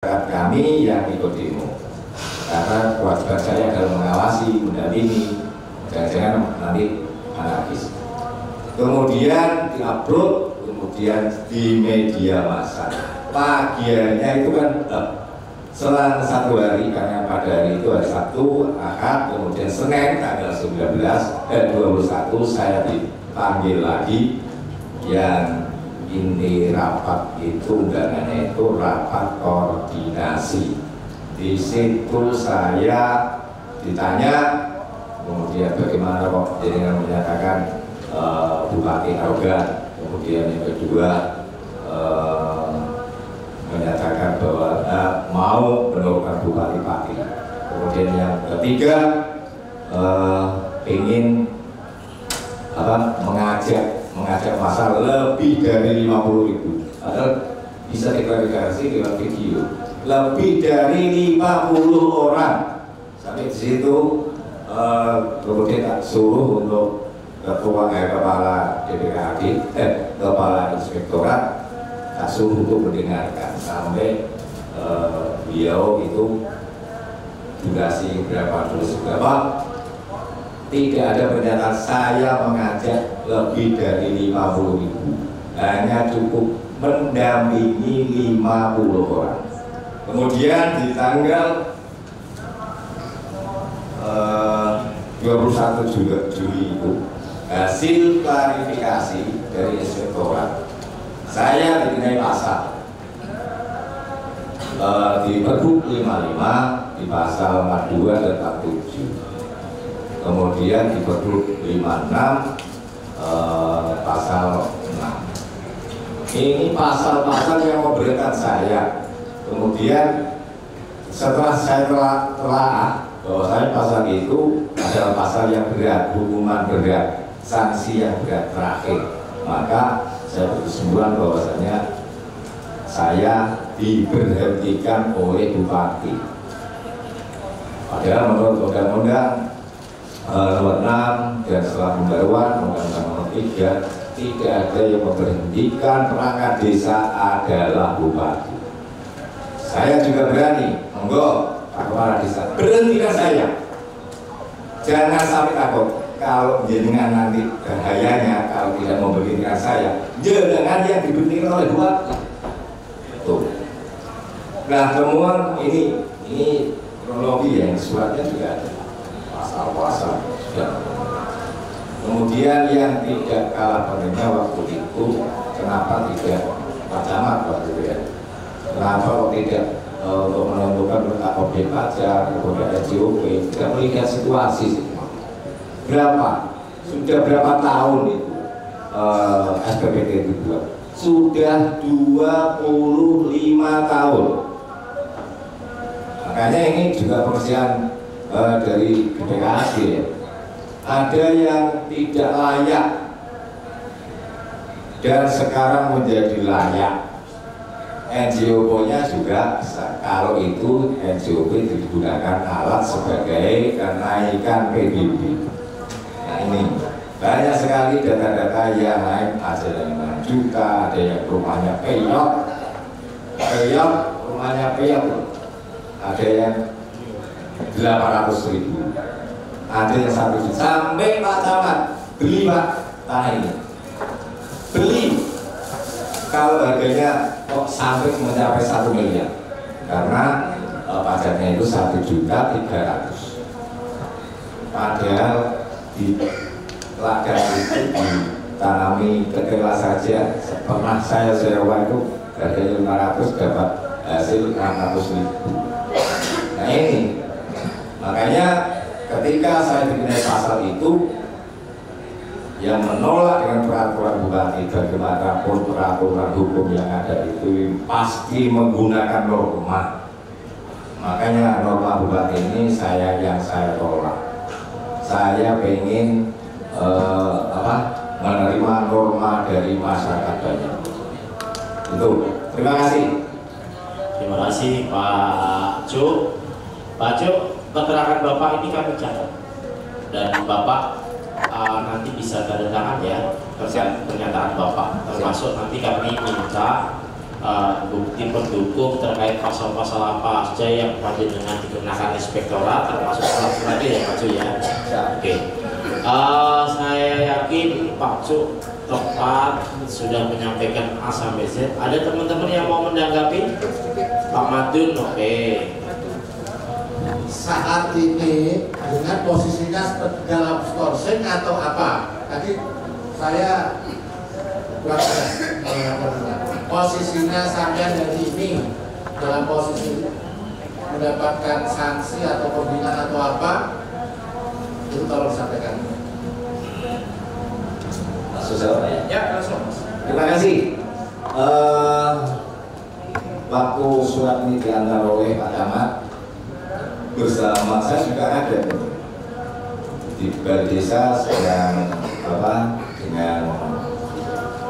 kami yang ikut demo, karena kewajiban saya adalah mengawasi, mendampingi, jangan-jangan nanti anarkis. Kemudian diupload, kemudian di media massa. Pagiannya itu kan selang satu hari, karena pada hari itu hari Sabtu, Ahad, kemudian Senin tanggal 21 saya dipanggil lagi. Yang inti rapat itu undangannya itu rapat koordinasi. Di situ saya ditanya, kemudian bagaimana kok jenengan menyatakan Bupati arogan, kemudian yang kedua menyatakan bahwa mau menurunkan Bupati Pati, kemudian yang ketiga ingin mengajak massa lebih dari 50.000, padahal bisa diklarifikasi lewat video, lebih dari 50 orang. Sampai di situ kemudian tak suruh untuk kepala DPRD, kepala inspektorat, tak suruh untuk mendengarkan sampai beliau itu durasi berapa, tidak ada pernyataan saya mengajak lebih dari 50.000, hanya cukup mendampingi 50 orang. Kemudian di tanggal 21 Juli itu hasil klarifikasi dari inspektorat, saya dikenai pasal di Pergub 55, di pasal 42 dan 47. Kemudian di Pergub 56 pasal 6. Ini pasal-pasal yang memberatkan saya. Kemudian setelah saya telah bahwasanya pasal itu adalah pasal yang berat, hukuman berat, sanksi yang berat terakhir, maka saya berkesimpulan bahwasanya saya diberhentikan oleh Bupati. Padahal menurut Undang-Undang nomor 6 dan setelah pembaruan Undang-Undang nomor 3, tidak ada yang memberhentikan perangkat desa adalah Bupati. Saya juga berani, monggo Pak Kepala Desa, berhentikan saya. Jangan sampai takut kalau jenengan nanti bahayanya kalau tidak memberhentikan saya, jenengan yang diberhentikan oleh Bupati. Tuh. Nah, temuan ini kronologi yang suratnya juga ada. Pasal-pasal sudah. Kemudian yang tidak kalah pentingnya waktu itu, kenapa tidak Pak Camat waktu itu ya? Kenapa kok tidak untuk menentukan letak objek pajak, kemudian SJOP, tidak melihat situasi sudah berapa tahun itu SPPT itu dibuat? Sudah 25 tahun. Makanya ini juga pengertian dari BPKAD ya. Ada yang tidak layak dan sekarang menjadi layak. NJOP-nya juga kalau itu NJOP digunakan alat sebagai kenaikan PBB. Nah ini banyak sekali data-data yang naik, ada yang 6 juta, ada yang rumahnya peyok, rumahnya peyok, ada yang 800.000, ada yang 1 juta, sampai Pak Camat beli Pak tanah ini, beli kalau harganya kok sampai mencapai 1 miliar, karena pajaknya itu 1.300.000. Padahal di ladang itu ditanami ketela saja, pernah saya sewa itu harganya 500, dapat hasil 600.000. Nah ini makanya ketika saya dikenai pasal itu, yang menolak dengan peraturan Bupati, bagaimanapun peraturan hukum yang ada itu pasti menggunakan norma. Makanya norma Bupati ini saya tolak. Saya ingin menerima norma dari masyarakat banyak. Itu. Terima kasih. Terima kasih Pak Cuk. Pak Cuk, keterangan Bapak ini kami catat dan Bapak nanti bisa tanda tangan ya terkait pernyataan Bapak, termasuk nanti kami minta bukti pendukung terkait pasal-pasal apa saja yang panjenengan dikenakan inspektorat, termasuk surat-suratnya ya Pak Cu ya. Oke. Saya yakin Pak Cu tepat sudah menyampaikan A sampai Z. Ada teman-teman yang mau menanggapi? Pak Madun, oke. Saat ini dengan posisinya dalam skorsing atau apa? Tadi saya posisinya sampai dari ini dalam posisi mendapatkan sanksi atau pembinaan atau apa, itu tolong sampaikan. Langsung jawab ya? Ya, langsung. Terima kasih. Waktu surat ini diantar oleh Pak Camat bersama saya juga ada di balai desa sedang dengan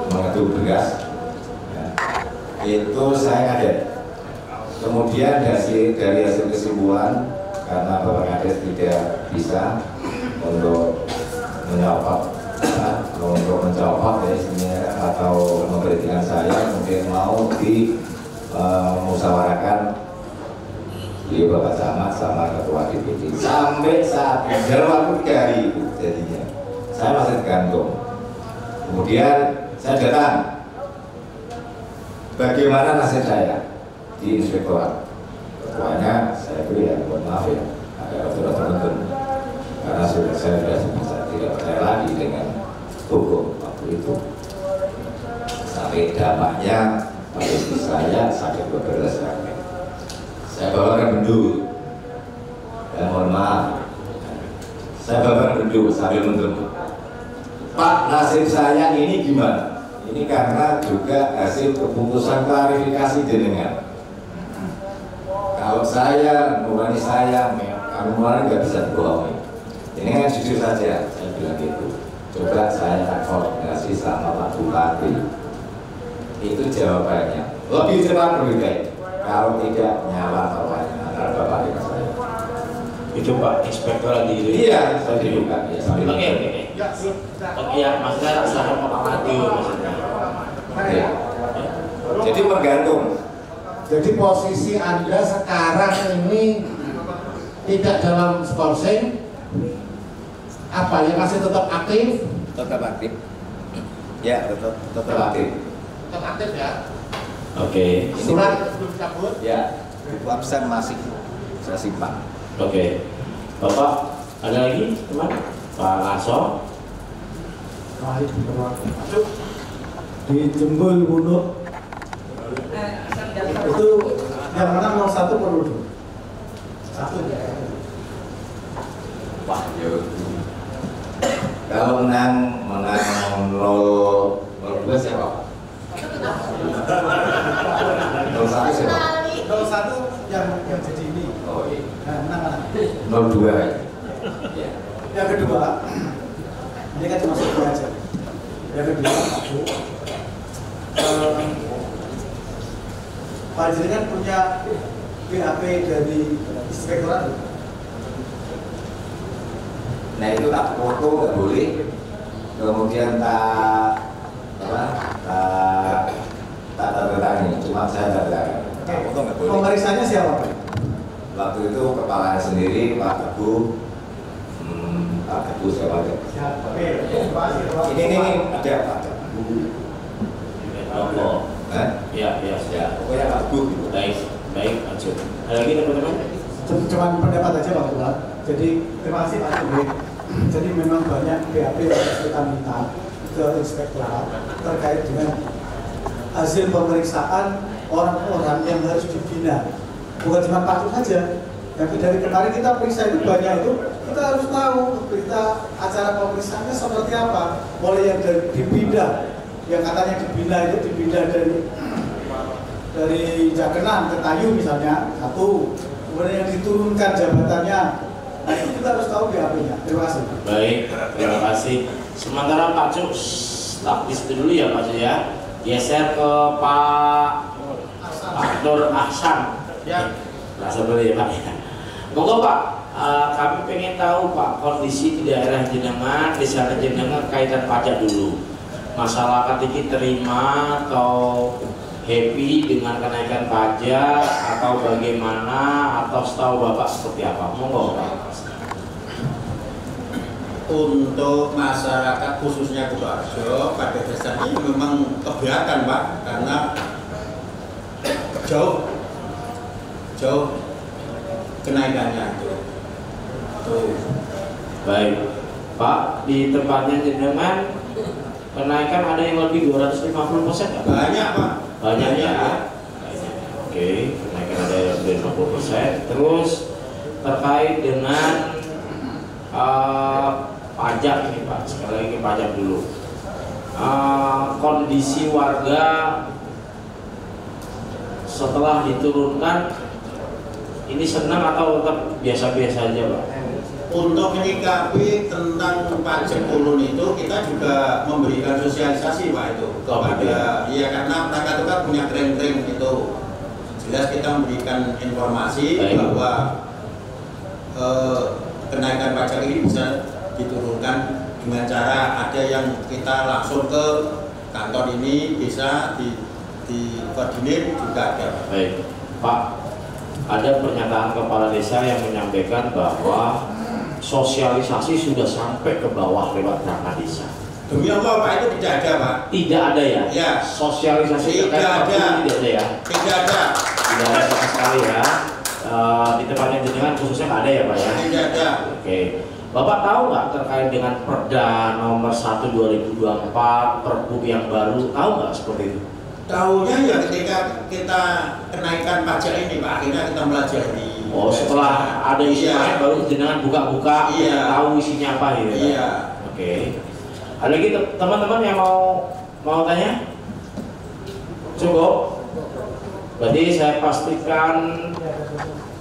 mengetuk beras ya. Itu saya ada. Kemudian dari hasil kesimpulan karena Bapak Kades tidak bisa untuk menyopot ya istilahnya atau memberhentikan saya, mungkin mau musyawarahkan di Bapak Camat sama Ketua DPD sampai saat dalam waktu 3 hari itu jadinya saya masih tergantung. Kemudian saya datang, bagaimana nasib saya di inspektorat. Ketuanya saya beri ya, mohon maaf ya, agak rata-rata karena saya sudah tidak percaya lagi dengan hukum waktu itu. Sampai dampaknya pada istri saya sakit beberes kaki. Saya bawakan bendu, dan mohon maaf, saya bawakan bendu sambil menunggu. Pak, nasib saya ini gimana? Ini karena juga hasil keputusan klarifikasi jenengan. Kalau saya, nurani saya, kamu nurani nggak bisa dibohongi. Ini kan jujur saja, saya bilang gitu. Coba saya koordinasi sama Pak Bupati. Itu jawabannya. Lebih cepat lebih baik. Kalau tidak, nyawa taruhannya antara Bapak dengan saya. Itu Pak Inspektor lagi. Iya, saya dibuka. Ya, Oke. Ya, maksudnya sama Pak Madiun maksudnya. Oke. Jadi tergantung. Jadi posisi Anda sekarang ini tidak dalam skorsing, apa ya, masih tetap aktif? Tetap aktif. Ya, tetap aktif. Tetap aktif ya. Oke. Surat belum cabut? Ya, absen masih saya simpan. Oke. Bapak, ada lagi teman? Pak Lasso. Di Jembul Gunung itu yang menang 01 per 1 Wah, yuk. Kalau menang 0-2 siapa? 0-1 siapa? 01 yang jadi ini. Oh iya. Nah, menang mana? 0-2 ya. Yang kedua, ini kan cuma satu aja. Yang kedua, Pak Jenengan punya BAP dari inspektorat. Nah itu tak foto nggak boleh, kemudian tak tertangi, cuma saya tertangi. Tak foto nggak boleh. Pemeriksaannya siapa Pak? Waktu itu kepala sendiri Pak Teguh, Pak Teguh siapa aja? Oke, Ini ada Pak Teguh. Ya. Pokoknya Pak Teguh. Gitu. Baik, lanjut. Ada lagi teman-teman? Cuma pendapat aja Pak Ketua. Jadi terima kasih Pak Teguh. Jadi memang banyak BAP yang harus kita minta ke inspektorat terkait dengan hasil pemeriksaan orang-orang yang harus dibina. Bukan cuma Pak Teguh saja. Tapi dari kemarin kita periksa itu banyak itu, kita harus tahu berita acara pemeriksaannya seperti apa. Mulai yang dari dibina, yang katanya dibina dari Jakenan ke Tayu misalnya, satu. Kemudian yang diturunkan jabatannya. Nah itu kita harus tahu BAP-nya. Terima kasih. Baik, terima kasih. Sementara Pak Cuk, stop di situ dulu ya Pak Cuk ya. Geser ke Pak Nur Ahsan. Ya. Langsung dulu ya Pak. Monggo Pak, kami pengen tahu Pak kondisi di daerah jenengan, di sana jenengan kaitan pajak dulu. Masalah KTP terima atau happy dengan kenaikan pajak atau bagaimana, atau setahu Bapak seperti apa? Monggo Pak. Untuk masyarakat khususnya Kutoarjo pada dasarnya memang keberatan Pak, karena jauh kenaikannya itu. Baik Pak, di tempatnya jenengan kenaikan ada yang lebih 250% nggak? Banyak Pak. Banyak ya. Banyak. Oke, kenaikan ada yang lebih 50%. Terus terkait dengan pajak ini Pak, sekali lagi pajak dulu. Kondisi warga setelah diturunkan ini senang atau tetap biasa-biasa aja Pak? Untuk menyikapi tentang pajak turun itu kita juga memberikan sosialisasi Pak itu kepada karena mereka itu kan punya kering-kering itu, jelas kita memberikan informasi bahwa kenaikan pajak ini bisa diturunkan dengan cara ada yang kita langsung ke kantor ini bisa di koordinir juga ada. Baik Pak, ada pernyataan kepala desa yang menyampaikan bahwa sosialisasi sudah sampai ke bawah lewat perangkat desa. Demi Allah Pak, itu tidak ada Pak. Tidak ada ya? Ya. Sosialisasi tidak ada. Tidak ada ya? Tidak ada. Tidak ada sama sekali ya. Di tempatnya jenengan khususnya nggak ada ya Pak ya? Tidak ada. Oke. Bapak tahu nggak terkait dengan Perda nomor 1 2024 Perbu yang baru, tahu nggak seperti itu? Tahunya ya ketika kita kenaikan pajak ini Pak, akhirnya kita pelajari. Oh, setelah ada isi lain baru jenengan buka-buka, tahu isinya apa gitu. Iya. Oke. Ada lagi teman-teman yang mau tanya? Cukup. Berarti saya pastikan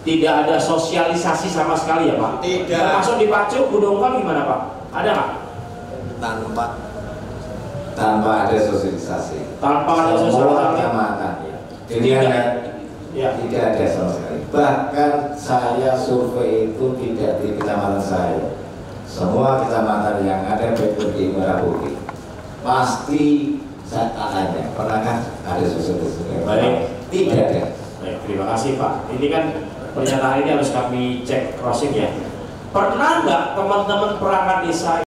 tidak ada sosialisasi sama sekali ya Pak? Tidak. Masuk di Pacuk, Budongkol gimana Pak? Ada nggak? Tanpa ada sosialisasi. Tanpa ada Semua sosialisasi. kecamatan. Tidak ada sama sekali. Bahkan saya survei itu tidak di kecamatan saya. Semua kecamatan yang ada baik di Merah Putih pasti saya tanya, pernahkah ada sosialisasi? Baik. Tidak ada. Baik, terima kasih Pak. Ini kan pernyataan ini harus kami cek crossing ya. Pernah nggak teman-teman perangkat desa